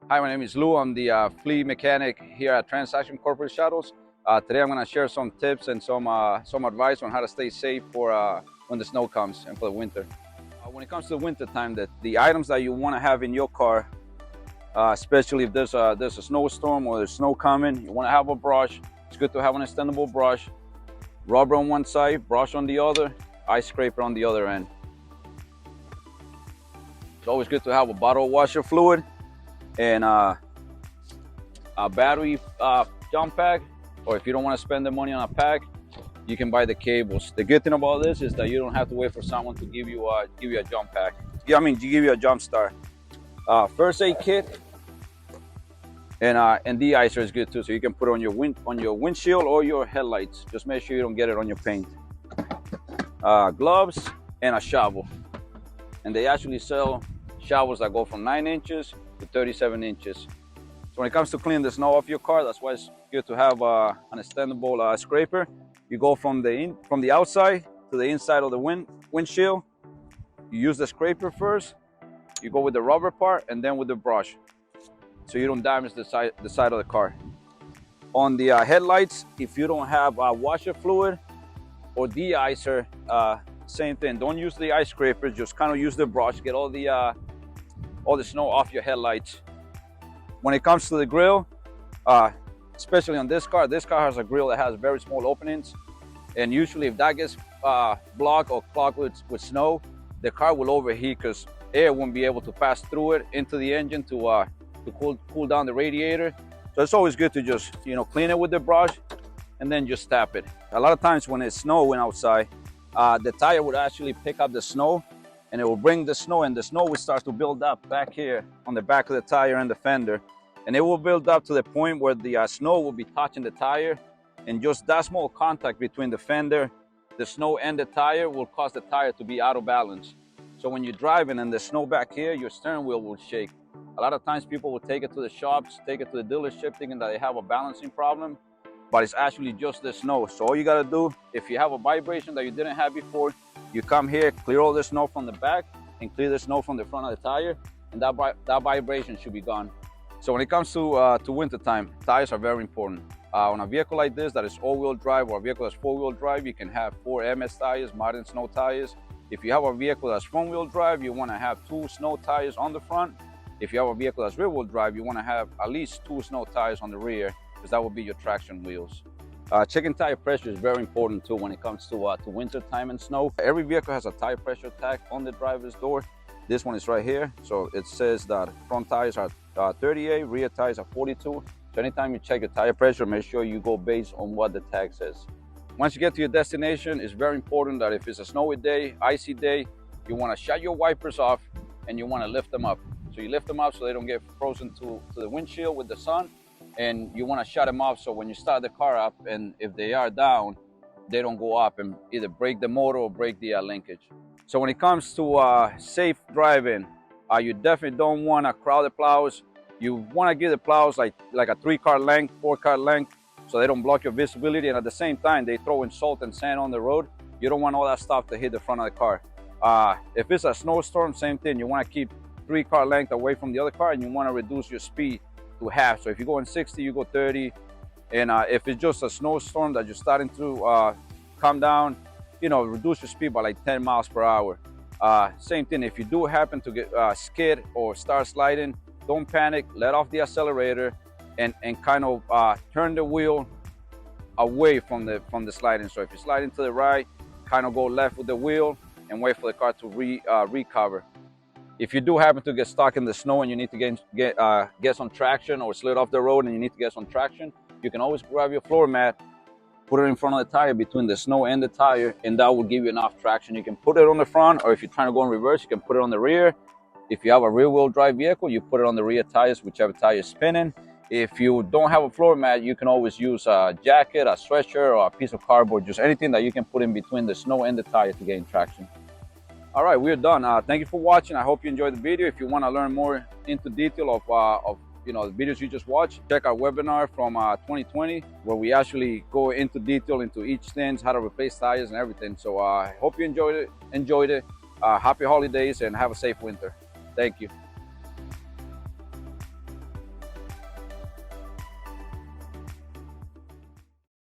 Hi, my name is Lou. I'm the fleet mechanic here at Transaction Corporate Shuttles. Today I'm going to share some tips and some advice on how to stay safe for when the snow comes and for the winter. When it comes to the winter time, the items that you want to have in your car, especially if there's a snowstorm or there's snow coming, you want to have a brush. It's good to have an extendable brush, rubber on one side, brush on the other, ice scraper on the other end. It's always good to have a bottle washer fluid and a battery jump pack, or if you don't want to spend the money on a pack, you can buy the cables. The good thing about this is that you don't have to wait for someone to give you a jump pack. Yeah, I mean, to give you a jump start. First aid kit and de-icer is good too, so you can put it on your windshield or your headlights. Just make sure you don't get it on your paint. Gloves and a shovel, and they actually sell shovels that go from 9 inches to 37 inches. So when it comes to cleaning the snow off your car, that's why it's good to have an extendable scraper. You go from the outside to the inside of the windshield. You use the scraper first. You go with the rubber part and then with the brush, so you don't damage the side of the car. On the headlights, if you don't have washer fluid or de-icer, same thing. Don't use the ice scraper. Just kind of use the brush. Get all the snow off your headlights. When it comes to the grill, especially on this car has a grill that has very small openings, and usually if that gets blocked or clogged with snow, the car will overheat because air won't be able to pass through it into the engine to cool down the radiator. So it's always good to just clean it with the brush and then just tap it. A lot of times when it's snowing outside, the tire would actually pick up the snow, and it will bring the snow, and the snow will start to build up back here on the back of the tire and the fender. And it will build up to the point where the snow will be touching the tire, and just that small contact between the fender, the snow, and the tire will cause the tire to be out of balance. So when you're driving and the snow back here, your steering wheel will shake. A lot of times people will take it to the shops, take it to the dealership thinking that they have a balancing problem, but it's actually just the snow. So all you gotta do, if you have a vibration that you didn't have before, you come here, clear all the snow from the back and clear the snow from the front of the tire, and that vibration should be gone. So when it comes to winter time, tires are very important. On a vehicle like this that is all-wheel drive, or a vehicle that's four-wheel drive, you can have 4 MS tires, modern snow tires. If you have a vehicle that's front-wheel drive, you want to have 2 snow tires on the front. If you have a vehicle that's rear-wheel drive, you want to have at least 2 snow tires on the rear, because that will be your traction wheels. Checking tire pressure is very important too when it comes to winter time and snow. Every vehicle has a tire pressure tag on the driver's door. This one is right here, so it says that front tires are 38, rear tires are 42. So anytime you check your tire pressure, make sure you go based on what the tag says. Once you get to your destination, it's very important that if it's a snowy day, icy day, you want to shut your wipers off and you want to lift them up. So you lift them up so they don't get frozen to the windshield with the sun, and you want to shut them off so when you start the car up, and if they are down, they don't go up and either break the motor or break the linkage. So when it comes to safe driving, you definitely don't want to crowd the plows. You want to give the plows like a 3-car length, 4-car length, so they don't block your visibility, and at the same time they throw in salt and sand on the road. You don't want all that stuff to hit the front of the car. If it's a snowstorm, same thing. You want to keep 3-car length away from the other car, and you want to reduce your speed to half. So if you're going 60, you go 30. And if it's just a snowstorm that you're starting to come down, reduce your speed by like 10 miles per hour. Same thing, if you do happen to get skid or start sliding, don't panic, let off the accelerator and kind of turn the wheel away from the sliding. So if you're sliding to the right, kind of go left with the wheel and wait for the car to recover. If you do happen to get stuck in the snow and you need to get some traction, or slid off the road and you need to get some traction, you can always grab your floor mat, put it in front of the tire between the snow and the tire, and that will give you enough traction. You can put it on the front, or if you're trying to go in reverse, you can put it on the rear. If you have a rear-wheel drive vehicle, you put it on the rear tires, whichever tire is spinning. If you don't have a floor mat, you can always use a jacket, a sweatshirt, or a piece of cardboard, just anything that you can put in between the snow and the tire to gain traction. All right, we're done. Thank you for watching. I hope you enjoyed the video. If you want to learn more into detail of the videos you just watched, check our webinar from 2020, where we actually go into detail into each thing, how to replace tires and everything. So I hope you enjoyed it. Happy holidays and have a safe winter. Thank you.